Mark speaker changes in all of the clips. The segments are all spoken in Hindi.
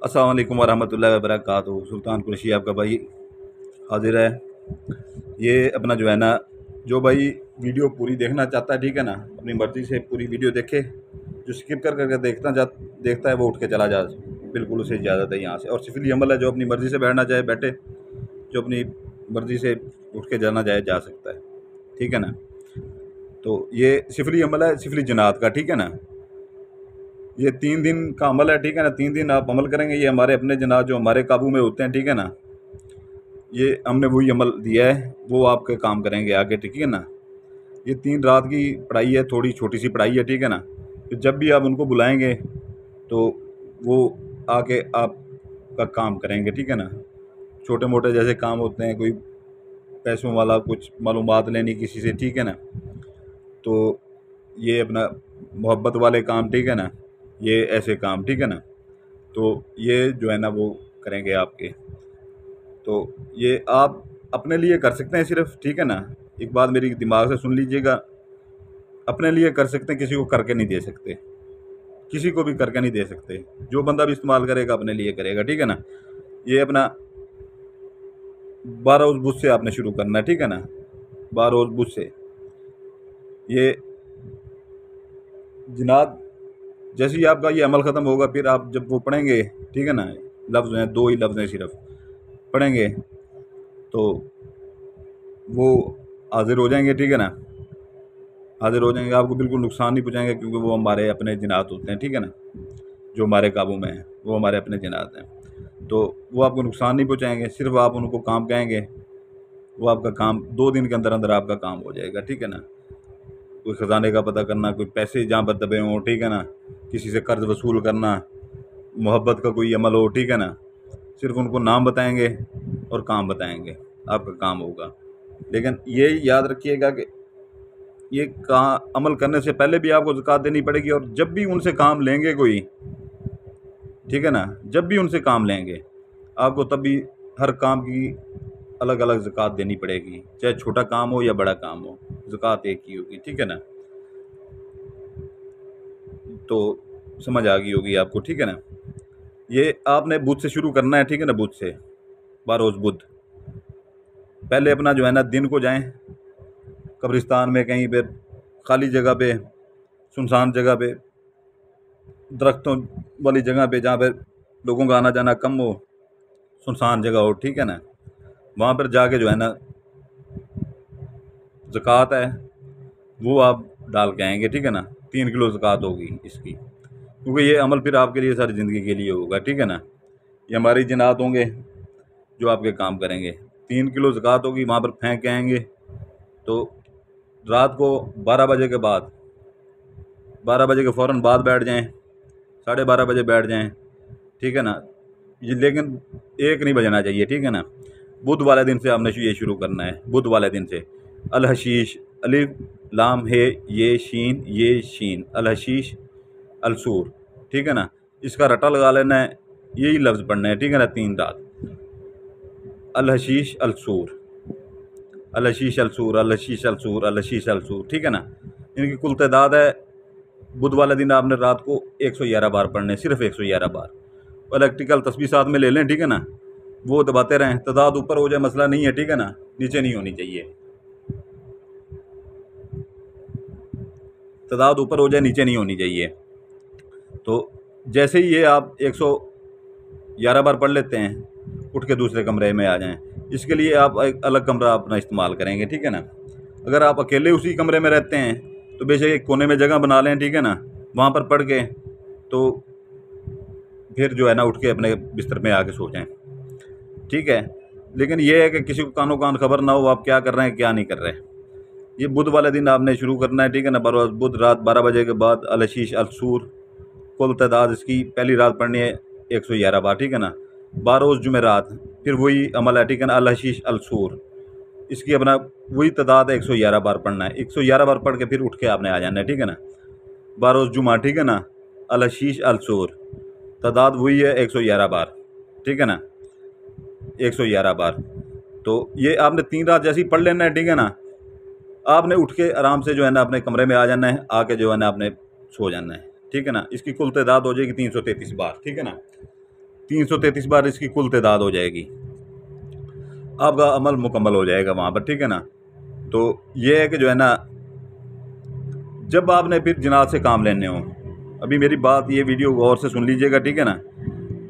Speaker 1: अस्सलाम वालेकुम वरहमतुल्लाहि वबरकातुहू। सुल्तान कुरैशी आपका भाई हाजिर है। ये अपना जो है ना, जो भाई वीडियो पूरी देखना चाहता है, ठीक है ना, अपनी मर्ज़ी से पूरी वीडियो देखे। जो स्किप कर करके देखता है वो उठ के चला जा, बिल्कुल उसे इजाज़त है यहाँ से। और सिफली अमल है, जो अपनी मर्ज़ी से बैठना चाहे बैठे, जो अपनी मर्ज़ी से उठ के जाना चाहे जा सकता है, ठीक है ना। तो ये सिफली अमल है, सिफली जनात का, ठीक है ना। ये 3 दिन का अमल है, ठीक है ना। 3 दिन आप अमल करेंगे, ये हमारे अपने जनात जो हमारे काबू में होते हैं, ठीक है ना। ये हमने वही अमल दिया है, वो आपके काम करेंगे आगे, ठीक है ना। ये 3 रात की पढ़ाई है, थोड़ी छोटी सी पढ़ाई है, ठीक है ना। तो जब भी आप उनको बुलाएंगे तो वो आके आपका काम करेंगे, ठीक है ना। छोटे मोटे जैसे काम होते हैं, कोई पैसों वाला, कुछ मालूमात लेनी किसी से, ठीक है ना। तो ये अपना मोहब्बत वाले काम, ठीक है ना, ये ऐसे काम, ठीक है ना। तो ये जो है ना वो करेंगे आपके। तो ये आप अपने लिए कर सकते हैं सिर्फ, ठीक है ना। एक बात मेरी दिमाग से सुन लीजिएगा, अपने लिए कर सकते हैं, किसी को करके नहीं दे सकते, किसी को भी करके नहीं दे सकते। जो बंदा भी इस्तेमाल करेगा अपने लिए करेगा, ठीक है ना। ये अपना 12 उस बुझ से आपने शुरू करना है, ठीक है ना। 12 उस बुझ से ये जिनात, जैसे ही आपका ये अमल ख़त्म होगा, फिर आप जब वो पढ़ेंगे, ठीक है ना, लफ्ज़ हैं, 2 ही लफ्ज़ हैं सिर्फ, पढ़ेंगे तो वो हाज़िर हो जाएंगे, ठीक है ना। हाज़िर हो जाएंगे, आपको बिल्कुल नुकसान नहीं पहुँचाएंगे, क्योंकि वो हमारे अपने जिनात होते हैं, ठीक है ना। जो हमारे काबू में हैं वो हमारे अपने जिनात हैं। तो वो आपको नुकसान नहीं पहुँचाएंगे, सिर्फ आप उनको काम कहेंगे, वो आपका काम 2 दिन के अंदर अंदर आपका काम हो जाएगा, ठीक है ना। कोई ख़जाने का पता करना, कोई पैसे जहाँ पर दबे हों, ठीक है ना, किसी से कर्ज़ वसूल करना, मोहब्बत का कोई अमल हो, ठीक है ना, सिर्फ उनको नाम बताएंगे और काम बताएंगे, आपका काम होगा। लेकिन ये याद रखिएगा कि ये का अमल करने से पहले भी आपको ज़कात देनी पड़ेगी, और जब भी उनसे काम लेंगे कोई, ठीक है ना, जब भी उनसे काम लेंगे आपको, तब भी हर काम की अलग अलग ज़कात देनी पड़ेगी, चाहे छोटा काम हो या बड़ा काम हो, ज़कात एक ही होगी, ठीक है ना। तो समझ आ गई होगी आपको, ठीक है ना। ये आपने बुध से शुरू करना है, ठीक है ना, बुध से, बारोज़ बुध। पहले अपना जो है ना, दिन को जाएं कब्रिस्तान में, कहीं पे खाली जगह पे, सुनसान जगह पे, दरख्तों वाली जगह पे, जहाँ पे लोगों का आना जाना कम हो, सुनसान जगह हो, ठीक है ना। वहाँ पर जाके जो है ना, ज़कात है वो आप डाल के आएंगे, ठीक है ना। 3 किलो ज़कात होगी इसकी, क्योंकि ये अमल फिर आपके लिए सारी ज़िंदगी के लिए होगा, ठीक है ना। ये हमारी जनात होंगे जो आपके काम करेंगे। 3 किलो ज़कात होगी, वहाँ पर फेंक के आएंगे। तो रात को 12 बजे के बाद, 12 बजे के फ़ौरन बाद बैठ जाएं, 12:30 बजे बैठ जाएं, ठीक है ना। ये लेकिन 1 नहीं बजना चाहिए, ठीक है ना। बुध वाले दिन से आपने ये शुरू करना है, बुध वाले दिन से। अल हशीश, अलिफ लाम हे ये शीन, ये शीन, अल हशीश अल सूर, ठीक है ना। इसका रटा लगा लेना है, यही लफ्ज़ पढ़ना है, ठीक है ना, 3 रात। अल हशीश अल सूर, अल हशीश अल सूर, अल हशीश अल सूर, अल हशीश अल सूर, ठीक है ना। इनकी कुल तादाद है, बुध वाले दिन आपने रात को 111 बार पढ़ने, सिर्फ 111 बार। इलेक्ट्रिकल तस्बीह साथ में ले लें, ठीक है ना, वो दबाते रहें। तादाद ऊपर हो जाए मसला नहीं है, ठीक है ना, नीचे नहीं होनी चाहिए। तादाद ऊपर हो जाए, नीचे नहीं होनी चाहिए। तो जैसे ही ये आप 111 बार पढ़ लेते हैं, उठ के दूसरे कमरे में आ जाएं। इसके लिए आप एक अलग कमरा अपना इस्तेमाल करेंगे, ठीक है ना। अगर आप अकेले उसी कमरे में रहते हैं तो बेशक एक कोने में जगह बना लें, ठीक है ना, वहाँ पर पढ़ के तो फिर जो है ना उठ के अपने बिस्तर में आके सो जाएं, ठीक है। लेकिन ये है कि किसी को कानो कान खबर ना हो आप क्या कर रहे हैं क्या नहीं कर रहे। ये बुध वाले दिन आपने शुरू करना है, ठीक है ना। बरोज़ बुध रात 12 बजे के बाद अल हशीश अल सूर, कुल तादाद इसकी पहली रात पढ़नी है 111 बार, ठीक है ना। 12 जुमेरात फिर वही अमल है, ठीक है ना, अल हशीश अल सूर, इसकी अपना वही तादाद है, 111 बार पढ़ना है। 111 बार पढ़ के फिर उठ के आपने आ जाना है, ठीक है ना। 12 जुमा, ठीक है ना, अल हशीश अल सूर, तादाद वही है 111 बार, ठीक है ना, 111 बार। तो ये आपने 3 रात जैसे ही पढ़ लेना है, ठीक है ना। आपने उठ के आराम से जो है ना अपने कमरे में आ जाना है, आके जो है ना आपने सो जाना है, ठीक है ना। इसकी कुल तादाद हो जाएगी 333 बार, ठीक है ना। 333 बार इसकी कुल तादाद हो जाएगी, आपका अमल मुकम्मल हो जाएगा वहाँ पर, ठीक है ना। तो ये है कि जो है ना, जब आपने फिर जनात से काम लेने हो, अभी मेरी बात ये वीडियो गौर से सुन लीजिएगा, ठीक है ना।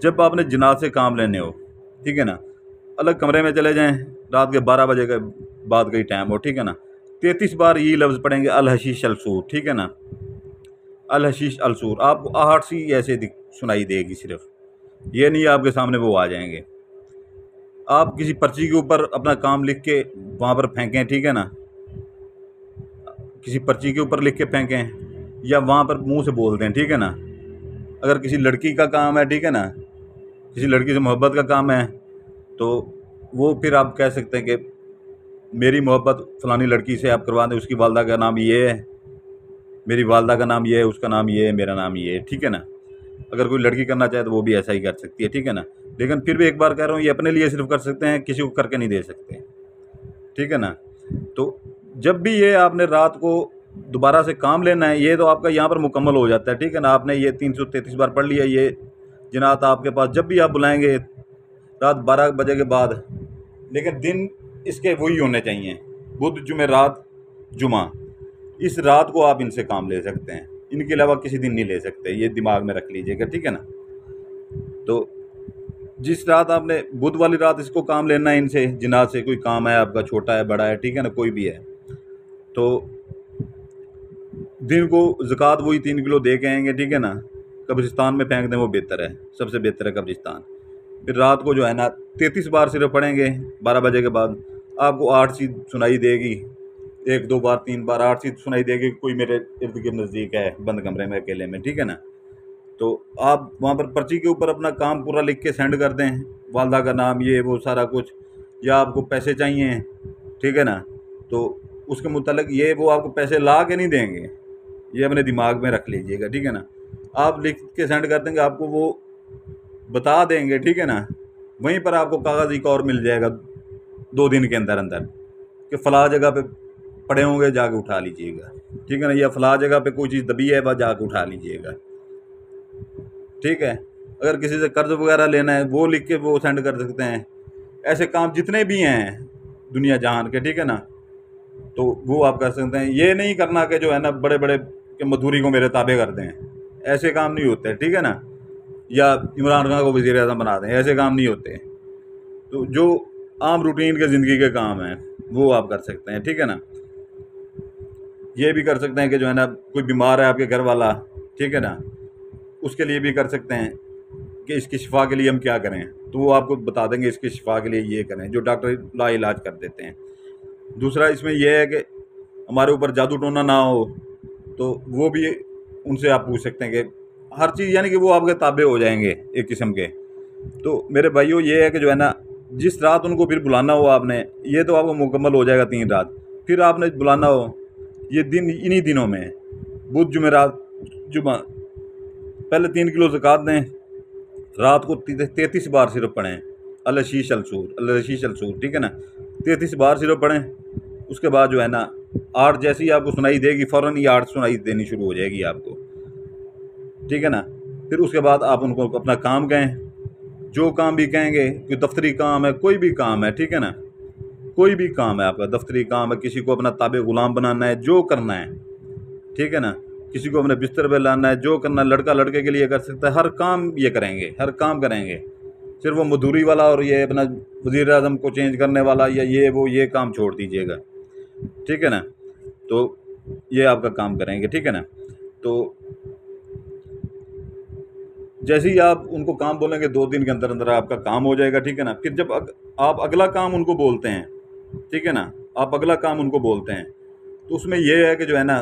Speaker 1: जब आपने जनात से काम लेने हो, ठीक है ना, अलग कमरे में चले जाएं, रात के 12 बजे के बाद का ही टाइम हो, ठीक है ना, 33 बार ये लफ्ज़ पढ़ेंगे अल हशीश अल सूर, ठीक है ना, अल हशीश अल सूर। आपको आहट सी ऐसे सुनाई देगी, सिर्फ ये नहीं आपके सामने वो आ जाएंगे। आप किसी पर्ची के ऊपर अपना काम लिख के वहाँ पर फेंकें, ठीक है ना, किसी पर्ची के ऊपर लिख के फेंकें या वहाँ पर मुंह से बोल दें, ठीक है ना। अगर किसी लड़की का काम है, ठीक है ना, किसी लड़की से मोहब्बत का काम है, तो वो फिर आप कह सकते हैं कि मेरी मोहब्बत फ़लानी लड़की से आप करवा दें, उसकी वालदा का नाम ये है, मेरी वालदा का नाम ये है, उसका नाम ये है, मेरा नाम ये है, ठीक है ना। अगर कोई लड़की करना चाहे तो वो भी ऐसा ही कर सकती है, ठीक है ना। लेकिन फिर भी एक बार कह रहा हूँ, ये अपने लिए सिर्फ कर सकते हैं, किसी को करके नहीं दे सकते, ठीक है ना। तो जब भी ये आपने रात को दोबारा से काम लेना है, ये तो आपका यहाँ पर मुकम्मल हो जाता है, ठीक है ना। आपने ये 333 बार पढ़ लिया, ये जनात आपके पास जब भी आप बुलाएंगे रात 12 बजे के बाद, लेकिन दिन इसके वही होने चाहिए, बुध जुमेरात जुमा, इस रात को आप इनसे काम ले सकते हैं, इनके अलावा किसी दिन नहीं ले सकते, ये दिमाग में रख लीजिएगा, ठीक है ना। तो जिस रात आपने बुध वाली रात इसको काम लेना है, इनसे जिनात से कोई काम है आपका, छोटा है बड़ा है, ठीक है ना, कोई भी है, तो दिन को ज़कात वही 3 किलो दे के आएंगे, ठीक है ना। कब्रिस्तान में फेंक दें, वो बेहतर है, सबसे बेहतर है कब्रिस्तान। फिर रात को जो है ना 33 बार सिर्फ पढ़ेंगे 12 बजे के बाद, आपको 8 सी सुनाई देगी, 1 2 बार 3 बार 8 सी सुनाई देगी, कोई मेरे इर्द गिर्द नज़दीक है, बंद कमरे में अकेले में, ठीक है ना। तो आप वहाँ पर पर्ची के ऊपर अपना काम पूरा लिख के सेंड कर दें, वालदा का नाम, ये वो सारा कुछ, या आपको पैसे चाहिए, ठीक है ना, तो उसके मुतालिक ये वो आपको पैसे ला के नहीं देंगे, ये अपने दिमाग में रख लीजिएगा, ठीक है ना। आप लिख के सेंड कर देंगे, आपको वो बता देंगे, ठीक है ना। वहीं पर आपको कागज़ एक और मिल जाएगा 2 दिन के अंदर अंदर कि फ़लाँ जगह पे पड़े होंगे, जाके उठा लीजिएगा, ठीक है ना, या फ़लाँ जगह पे कोई चीज़ दबी है, बस जाके उठा लीजिएगा, ठीक है। अगर किसी से कर्ज़ वगैरह लेना है, वो लिख के वो सेंड कर सकते हैं। ऐसे काम जितने भी हैं दुनिया जहान के, ठीक है ना, तो वो आप कर सकते हैं। ये नहीं करना कि जो है ना बड़े बड़े के मजदूरी को मेरे ताबे कर दें, ऐसे काम नहीं होते, ठीक है ना, या इमरान खान को वज़ीर आज़म बना दें, ऐसे काम नहीं होते। तो जो आम रूटीन के ज़िंदगी के काम हैं वो आप कर सकते हैं, ठीक है ना। ये भी कर सकते हैं कि जो है ना कोई बीमार है आपके घर वाला, ठीक है ना, उसके लिए भी कर सकते हैं कि इसकी शिफा के लिए हम क्या करें, तो वो आपको बता देंगे इसकी शिफा के लिए ये करें, जो डॉक्टर ला इलाज कर देते हैं। दूसरा इसमें यह है कि हमारे ऊपर जादू टोना ना हो, तो वो भी उनसे आप पूछ सकते हैं कि हर चीज़, यानी कि वो आपके ताबे हो जाएंगे एक किस्म के। तो मेरे भाइयों ये है कि जो है ना जिस रात उनको फिर बुलाना हो आपने, ये तो आपको मुकम्मल हो जाएगा 3 रात, फिर आपने बुलाना हो ये दिन, इन्हीं दिनों में बुध जुमेरात जुमा, पहले 3 किलो ज़कात दें, रात को 33 बार सिर्फ पढ़ें अल हशीश अल सूर, अल हशीश अल सूर, ठीक है ना, 33 बार सिर्फ पढ़ें। उसके बाद जो है ना 8 जैसी ही आपको सुनाई देगी, फ़ौरन ही 8 सुनाई देनी शुरू हो जाएगी आपको, ठीक है ना। फिर उसके बाद आप उनको अपना काम कहें, जो काम भी कहेंगे, कोई दफ्तरी काम है, कोई भी काम है, ठीक है ना, कोई भी काम है आपका, दफ्तरी काम है, किसी को अपना ताबे ग़ुलाम बनाना है, जो करना है, ठीक है ना, किसी को अपने बिस्तर पे लाना है, जो करना है, लड़का लड़के के लिए कर सकता है, हर काम ये करेंगे, हर काम करेंगे। सिर्फ वो मजदूरी वाला और ये अपना वज़ीर आज़म को चेंज करने वाला या ये वो, ये काम छोड़ दीजिएगा, ठीक है ना। तो ये आपका काम करेंगे, ठीक है ना। तो जैसे ही आप उनको काम बोलेंगे 2 दिन के अंदर अंदर आपका काम हो जाएगा, ठीक है ना। फिर जब आप अगला काम उनको बोलते हैं, ठीक है ना, आप अगला काम उनको बोलते हैं, तो उसमें यह है कि जो है ना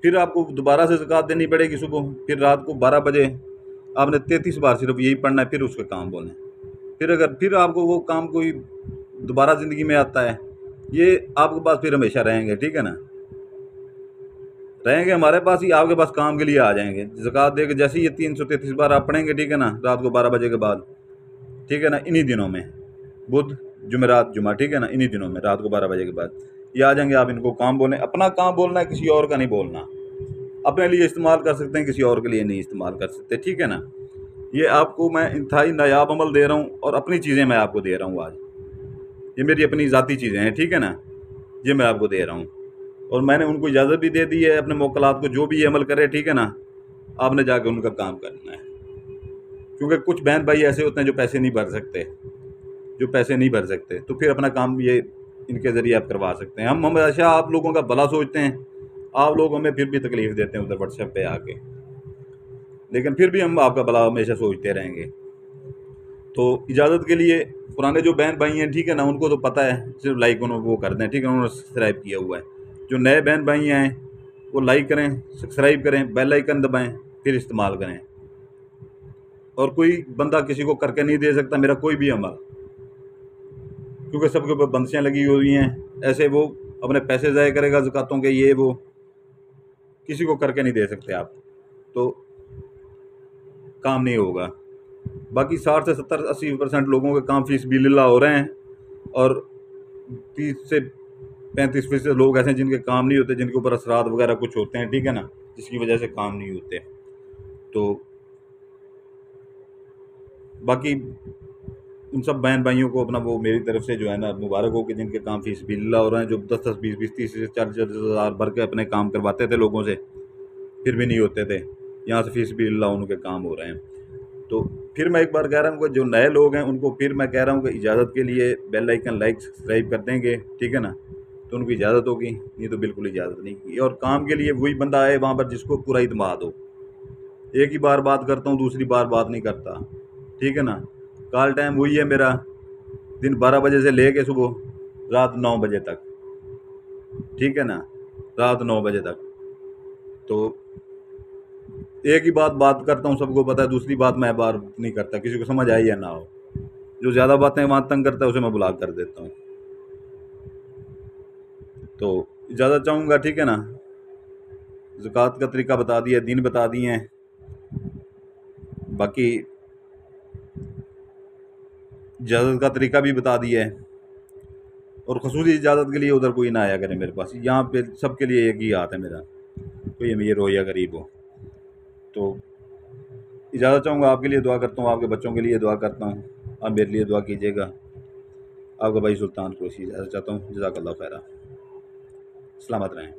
Speaker 1: फिर आपको दोबारा से ज़कात देनी पड़ेगी सुबह, फिर रात को 12 बजे आपने 33 बार सिर्फ यही पढ़ना है, फिर उसका काम बोलें। फिर अगर फिर आपको वो काम कोई दोबारा ज़िंदगी में आता है, ये आपके पास फिर हमेशा रहेंगे, ठीक है ना, रहेंगे हमारे पास ही, आपके पास काम के लिए आ जाएंगे। ज़कात दे के जैसे ही ये 333 बार आप पढ़ेंगे, ठीक है ना, रात को 12 बजे के बाद, ठीक है ना, इन्हीं दिनों में बुध जुमेरात जुमा, ठीक है ना, इन्हीं दिनों में रात को 12 बजे के बाद ये आ जाएंगे। आप इनको काम बोलें, अपना काम बोलना है, किसी और का नहीं बोलना। अपने लिए इस्तेमाल कर सकते हैं, किसी और के लिए नहीं इस्तेमाल कर सकते, ठीक है ना। ये आपको मैं इंतहाई नायाब अमल दे रहा हूँ और अपनी चीज़ें मैं आपको दे रहा हूँ आज। ये मेरी अपनी ज़ाती चीज़ें हैं, ठीक है ना, ये मैं आपको दे रहा हूँ। और मैंने उनको इजाज़त भी दे दी है अपने मोकलात को, जो भी ये अमल करे, ठीक है ना, आपने जाके उनका काम करना है। क्योंकि कुछ बहन भाई ऐसे होते हैं जो पैसे नहीं भर सकते, तो फिर अपना काम ये इनके ज़रिए आप करवा सकते हैं। हम हमेशा आप लोगों का भला सोचते हैं, आप लोग हमें फिर भी तकलीफ़ देते हैं उधर व्हाट्सएप पे आके, लेकिन फिर भी हम आपका भला हमेशा सोचते रहेंगे। तो इजाज़त के लिए पुराने जो बहन भाई हैं, ठीक है ना, उनको तो पता है, सिर्फ लाइक उन्होंने वो कर दें, ठीक है, उन्होंने सब्सक्राइब किया हुआ है। जो नए बहन भाई हैं वो लाइक करें, सब्सक्राइब करें, बेल आइकन दबाएं, फिर इस्तेमाल करें। और कोई बंदा किसी को करके नहीं दे सकता मेरा कोई भी अमल, क्योंकि सबके ऊपर बंदिशें लगी हुई हैं। ऐसे वो अपने पैसे ज़ाया करेगा ज़कातों के, ये वो किसी को करके नहीं दे सकते आप, तो काम नहीं होगा। बाकी 60 से 70-80% लोगों के काम फ़ी सबिलिल्लाह हो रहे हैं, और 30 से 35% लोग ऐसे हैं जिनके काम नहीं होते, जिनके ऊपर असरात वगैरह कुछ होते हैं, ठीक है ना, जिसकी वजह से काम नहीं होते। तो बाकी उन सब बहन भाइयों को अपना वो मेरी तरफ से जो है ना मुबारक हो कि जिनके काम फ़ी सबिलिल्लाह हो रहे हैं, जो 10-10, 20-20, 30 से 40-40 हज़ार भर के अपने काम करवाते थे लोगों से, फिर भी नहीं होते थे, यहाँ से फ़ी सबिलिल्लाह उनके काम हो रहे हैं। तो फिर मैं एक बार कह रहा हूँ कि जो नए लोग हैं उनको फिर मैं कह रहा हूँ कि इजाज़त के लिए बेल आइकन, लाइक, सब्सक्राइब कर देंगे, ठीक है ना, तो उनको इजाज़त होगी, नहीं तो बिल्कुल इजाज़त नहीं की। और काम के लिए वही बंदा आए वहाँ पर जिसको पूरा इत्मीनान हो। एक ही बार बात करता हूँ, दूसरी बार बात नहीं करता, ठीक है ना। कॉल टाइम वही है मेरा, दिन 12 बजे से ले कर सुबह रात 9 बजे तक, ठीक है ना, रात 9 बजे तक। तो एक ही बात करता हूँ, सबको पता है, दूसरी बात मैं बार नहीं करता, किसी को समझ आई या ना हो। जो ज़्यादा बातें वहाँ तंग करता है उसे मैं ब्लॉक कर देता हूँ। तो इजाज़त चाहूँगा, ठीक है ना। ज़कात का तरीका बता दिया, दिन बता दिए हैं, बाकी इजाज़त का तरीका भी बता दिया है। और ख़ुसूसी इजाज़त के लिए उधर कोई ना आया करे मेरे पास, यहाँ पे सबके लिए एक ही हाथ है मेरा, कोई अमीर हो या गरीब हो। तो इजाज़त चाहूँगा, आपके लिए दुआ करता हूँ, आपके बच्चों के लिए दुआ करता हूँ, आप मेरे लिए दुआ कीजिएगा। आपका भाई सुल्तान कुरैशी इजाज़त चाहता हूँ। जज़ाकल्लाह खैरा। सलामत रहें।